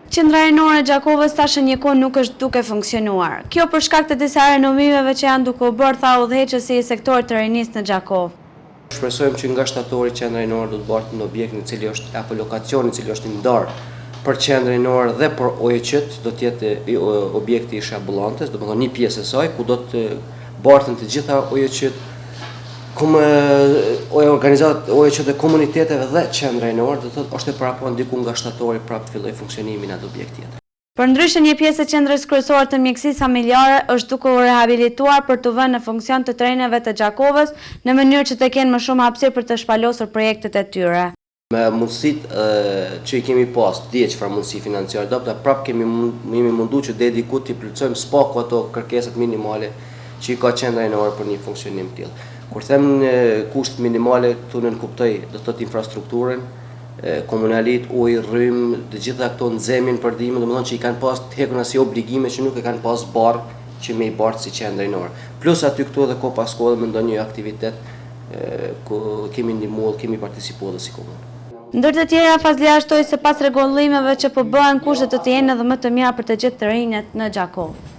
Qendra rinore e Gjakovës tashmë një kohë nuk është duke funksionuar. Kjo për shkak të disa renovimeve që janë duke u bërë, tha udhëheqësi i sektorit të rinisë në Gjakovë. Shpresojmë që nga shtatori qendra rinore do të bëhet në objektin i cili është apo lokacioni i cili është i ndarë për qendrën rinore dhe për OEQ, do të jetë objekti i ambullantes, domethënë një pjesë e saj ku do të barten të gjitha OEQ, organizatat OEQ dhe komuniteteve dhe qendra rinore, do të thotë është e parapron diku nga shtatori prapë të fillojë funksionimi në atë objekt tjetër. Përndryshe, një pjesë e qendrës kryesore të mjekësisë familjare është duke u rehabilituar për të vënë në funksion të treneve të Gjakovës në mënyrë që të kenë më shumë hapësirë për të shpalosur projektet e tyre. Me mundësitë që i kemi pas, dje çfarë mundësi financiare do, prapë kemi mundu që deri diku të plotësojmë spaku ato kërkesat minimale që i ka qendra rinore për një funksionim të tillë. Kur them kusht minimale, këtu në kuptoj do të thotë infrastrukturën, komunalit, ujë, rrymë, të gjitha këto nxemin përdime, domethënë që i kanë pas të hequr si obligime që nuk e kanë pas barë që me i bartë si qendra rinore. Plus aty këtu edhe ko pas kohë me ndonjë aktivitet ku kemi ndihmuar, kemi participuar dhe si komunë. Ndër të tjera, Fazlia shtoi se pas rregullimeve që po bëhen, kushtet do të jenë edhe më të mira për të gjithë të rinjt në Gjakovë.